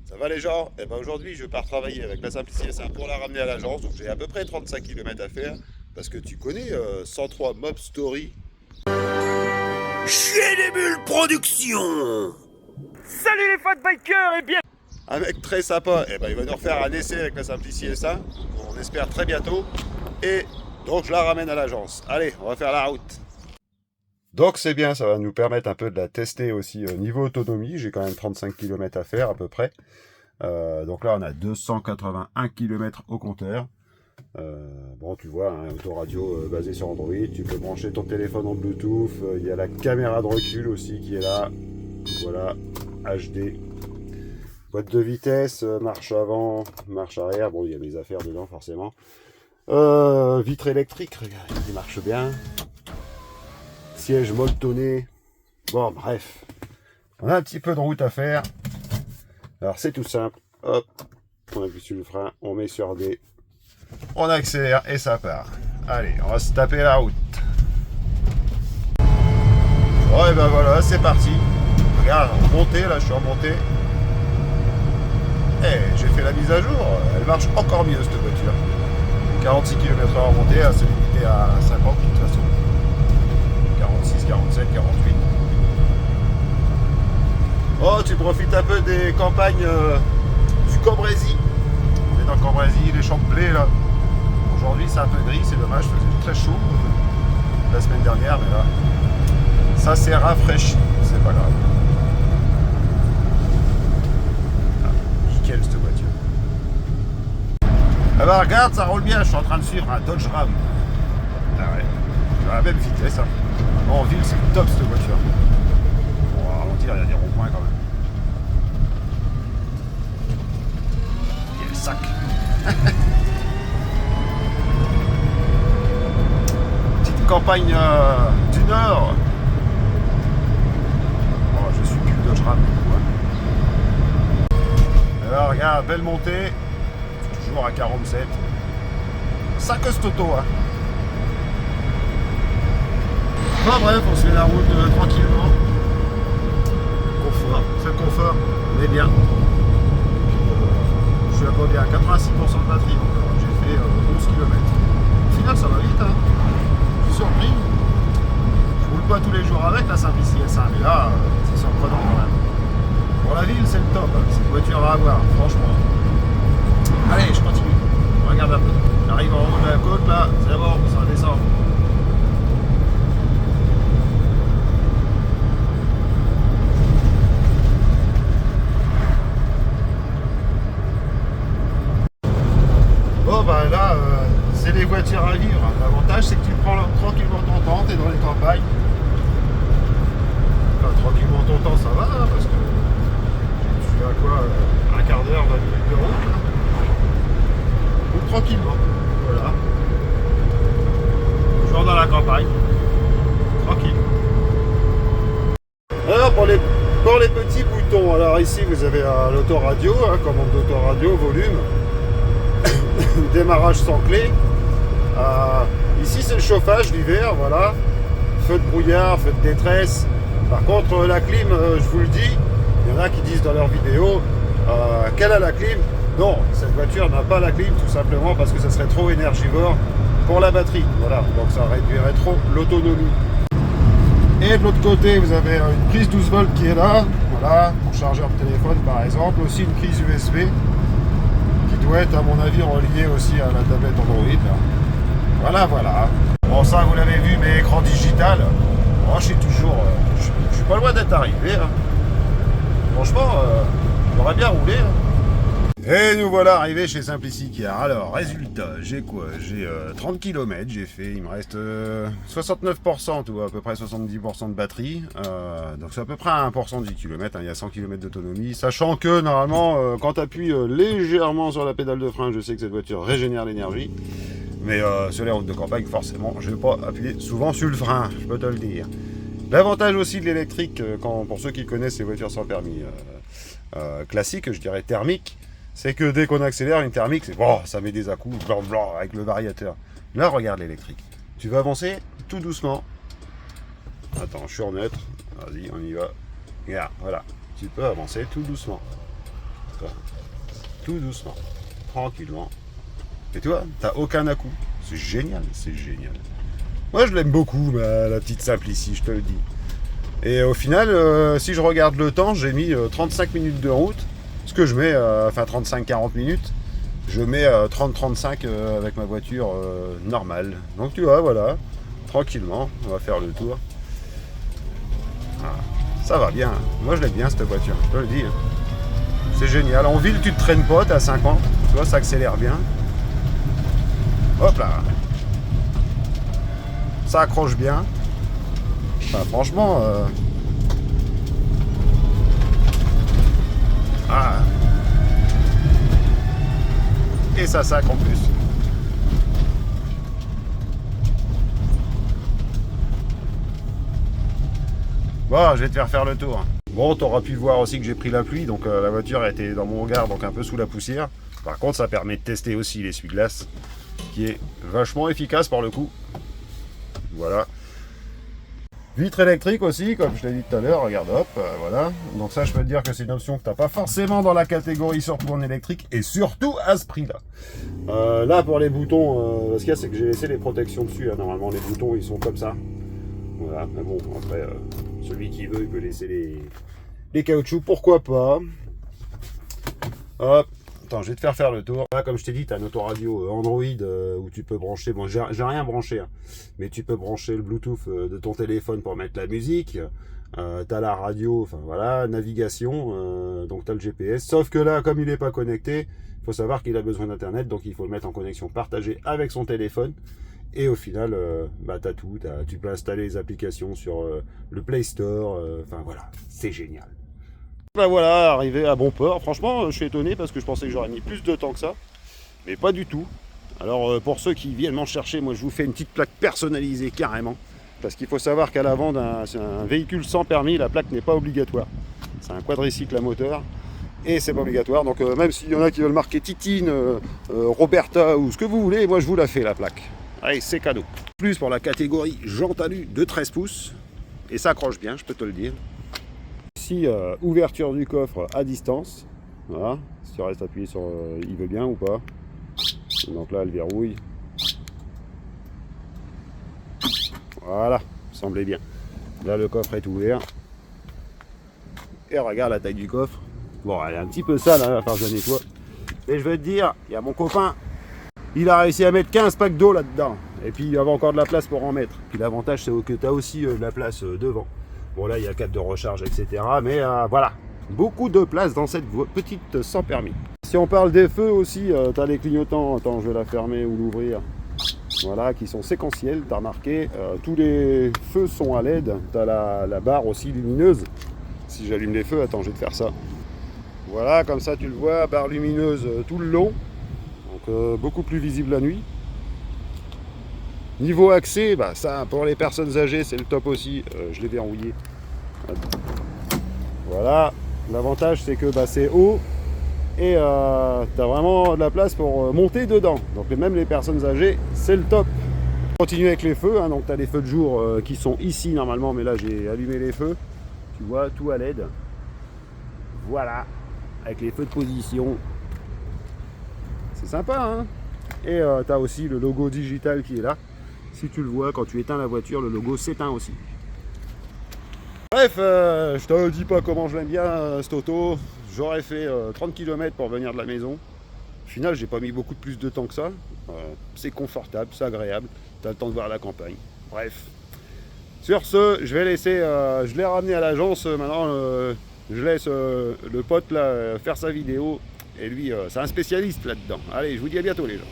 Ça va les gens? Eh ben aujourd'hui je pars travailler avec la Simplicité ça pour la ramener à l'agence. Donc j'ai à peu près 35 km à faire. Parce que tu connais 103 Mob Story. Chez les Bulles Productions. Salut les fat bikers et bien. Un mec très sympa. Eh ben il va nous refaire un essai avec la Simplicité ça. On espère très bientôt. Et donc je la ramène à l'agence. Allez, on va faire la route. Donc c'est bien, ça va nous permettre un peu de la tester aussi niveau autonomie. J'ai quand même 35 km à faire à peu près. Donc là on a 281 km au compteur. Bon tu vois, un autoradio basé sur Android, tu peux brancher ton téléphone en Bluetooth, il y a la caméra de recul aussi qui est là, voilà, HD, boîte de vitesse, marche avant, marche arrière, bon il y a mes affaires dedans forcément, vitre électrique, regarde, il marche bien, siège molletonné, bon bref, on a un petit peu de route à faire, alors c'est tout simple, hop, on appuie sur le frein, on met sur D, on accélère et ça part. Allez, on va se taper la route. Bon et ben voilà, c'est parti. Regarde, remontée, là je suis remonté. Eh, j'ai fait la mise à jour, elle marche encore mieux cette voiture. 46 km/h remontée, c'est limité à 50 de toute façon. 46, 47, 48. Oh, tu profites un peu des campagnes du Cambrésis. On est dans le Cambrésis, les champs de blé là. Aujourd'hui c'est un peu gris, c'est dommage, il faisait très chaud la semaine dernière, mais là, ça s'est rafraîchi, c'est pas grave. Ah, nickel cette voiture. Ah bah regarde, ça roule bien, je suis en train de suivre un Dodge Ram. Ah ouais, à la même vitesse. Hein. En ville c'est top cette voiture. On va ralentir, il y a des ronds-points quand même. Il y a le sac. Campagne du Nord. Oh, je suis plus Dodge Ram. Alors regarde, belle montée. Toujours à 47. Ça coste auto. Hein. Enfin bref, on se fait la route tranquillement. Confort. C'est le confort. On est bien. Je suis à combien? 86% de batterie encore. J'ai fait 11 km. Au final ça va vite. Hein. Surpris. Je roule pas tous les jours avec la Simplicité S1, mais là, c'est surprenant quand même. Pour la ville, c'est le top. C'est une voiture à avoir, franchement. Allez, je continue. Regarde un peu. J'arrive en haut de la côte là, c'est bon, ça descend. Bon, bah là, c'est les voitures à vivre. L'avantage, c'est que tu prends tranquillement ton temps, tu es dans les campagnes. Enfin, tranquillement ton temps, ça va, hein, parce que tu fais à quoi un quart d'heure, 20 minutes de route. Là. Ou tranquillement, voilà. Toujours dans la campagne. Tranquille. Alors, pour les petits boutons, alors ici, vous avez l'autoradio, hein, commande d'autoradio, volume. Démarrage sans clé. Ici c'est le chauffage l'hiver, voilà. Feu de brouillard, feu de détresse. Par contre la clim, je vous le dis, il y en a qui disent dans leurs vidéos qu'elle a la clim. Non, cette voiture n'a pas la clim tout simplement parce que ça serait trop énergivore pour la batterie. Voilà, donc ça réduirait trop l'autonomie. Et de l'autre côté, vous avez une prise 12 volts qui est là, voilà, pour chargeur de téléphone par exemple, aussi une prise USB. Doit être à mon avis relié aussi à la tablette Android là. Voilà. Bon ça vous l'avez vu, mes écrans digital. Oh, je suis toujours je suis pas loin d'être arrivé hein. Franchement j'aurais bien roulé hein. Et nous voilà arrivés chez Simplicity. Alors résultat, j'ai quoi? J'ai 30 km, j'ai fait, il me reste 69% ou à peu près 70% de batterie, donc c'est à peu près 1% du kilomètre, hein. Il y a 100 km d'autonomie, sachant que normalement quand tu appuies légèrement sur la pédale de frein, je sais que cette voiture régénère l'énergie, mais sur les routes de campagne forcément je vais pas appuyer souvent sur le frein, je peux te le dire. L'avantage aussi de l'électrique, pour ceux qui connaissent ces voitures sans permis classiques, je dirais thermique, c'est que dès qu'on accélère, une thermique, c'est bon, ça met des à-coups, blanc avec le variateur. Là, regarde l'électrique. Tu vas avancer tout doucement. Attends, je suis en neutre. Vas-y, on y va. Regarde, voilà. Tu peux avancer tout doucement. quoi. Tout doucement, tranquillement. Et tu vois, t'as aucun à-coup. C'est génial, c'est génial. Moi, je l'aime beaucoup, la petite Simplici, je te le dis. Et au final, si je regarde le temps, j'ai mis 35 minutes de route. Ce que je mets, 35-40 minutes. Je mets 30-35 avec ma voiture normale. Donc tu vois, voilà, tranquillement, on va faire le tour. Ah, ça va bien. Moi, je l'aime bien, cette voiture, je te le dis. C'est génial. En ville, tu te traînes pas, t'as 50. Tu vois, ça accélère bien. Hop là. Ça accroche bien. Enfin, franchement... Ah. Et ça sacre en plus. Bon, je vais te faire le tour. Bon, tu auras pu voir aussi que j'ai pris la pluie, donc la voiture était dans mon regard, donc un peu sous la poussière. Par contre, ça permet de tester aussi l'essuie-glace, qui est vachement efficace pour le coup. Voilà. Vitre électrique aussi, comme je l'ai dit tout à l'heure, regarde, hop, voilà. Donc ça, je peux te dire que c'est une option que tu n'as pas forcément dans la catégorie, surtout en électrique, et surtout à ce prix-là. Là, pour les boutons, ce qu'il y a, c'est que j'ai laissé les protections dessus. Hein. Normalement, les boutons, ils sont comme ça. Voilà, mais bon, après, celui qui veut, il peut laisser les caoutchoucs, pourquoi pas. Hop. Attends, je vais te faire le tour. Là, comme je t'ai dit, tu as un autoradio Android où tu peux brancher, bon, j'ai rien branché, hein, mais tu peux brancher le Bluetooth de ton téléphone pour mettre la musique. Tu as la radio, enfin voilà, navigation, donc tu as le GPS. Sauf que là, comme il n'est pas connecté, il faut savoir qu'il a besoin d'internet, donc il faut le mettre en connexion partagée avec son téléphone. Et au final, tu as tout. Tu peux installer les applications sur le Play Store. Enfin voilà, c'est génial. Ben voilà, arrivé à bon port. Franchement, je suis étonné parce que je pensais que j'aurais mis plus de temps que ça. Mais pas du tout. Alors pour ceux qui viennent m'en chercher, moi je vous fais une petite plaque personnalisée carrément. Parce qu'il faut savoir qu'à l'avant d'un véhicule sans permis, la plaque n'est pas obligatoire. C'est un quadricycle à moteur. Et c'est pas obligatoire. Donc même s'il y en a qui veulent marquer Titine, Roberta ou ce que vous voulez, moi je vous la fais la plaque. Allez, c'est cadeau. Plus pour la catégorie jante alu de 13 pouces. Et ça accroche bien, je peux te le dire. Ici, ouverture du coffre à distance. Voilà, si tu restes appuyé sur il veut bien ou pas. Donc là, elle verrouille. Voilà, semblait bien. Là, le coffre est ouvert. Et regarde la taille du coffre. Bon, elle est un petit peu sale, hein, il va falloir que je la nettoie. Et je vais te dire, il y a mon copain. Il a réussi à mettre 15 packs d'eau là-dedans. Et puis, il y avait encore de la place pour en mettre. Puis l'avantage, c'est que tu as aussi de la place devant. Bon là il y a 4 de recharge etc. Mais voilà, beaucoup de place dans cette petite sans permis. Si on parle des feux aussi, tu as les clignotants, attends je vais la fermer ou l'ouvrir. Voilà, qui sont séquentiels, tu as remarqué. Tous les feux sont à LED, tu as la barre aussi lumineuse. Si j'allume les feux, attends je vais te faire ça. Voilà, comme ça tu le vois, barre lumineuse tout le long. Donc beaucoup plus visible la nuit. Niveau accès, bah ça pour les personnes âgées c'est le top aussi, je l'ai verrouillé. Voilà, l'avantage c'est que bah, c'est haut et tu as vraiment de la place pour monter dedans. Donc même les personnes âgées, c'est le top. Continue avec les feux, hein, donc tu as les feux de jour qui sont ici normalement, mais là j'ai allumé les feux. Tu vois, tout à LED. Voilà, avec les feux de position. C'est sympa, hein. Et tu as aussi le logo digital qui est là. Si tu le vois, quand tu éteins la voiture, le logo s'éteint aussi. Bref, je te dis pas comment je l'aime bien cette auto. J'aurais fait 30 km pour venir de la maison. Au final, j'ai pas mis beaucoup plus de temps que ça. C'est confortable, c'est agréable. Tu as le temps de voir la campagne. Bref. Sur ce, je vais laisser. Je l'ai ramené à l'agence. Maintenant, je laisse le pote là faire sa vidéo. Et lui, c'est un spécialiste là-dedans. Allez, je vous dis à bientôt les gens.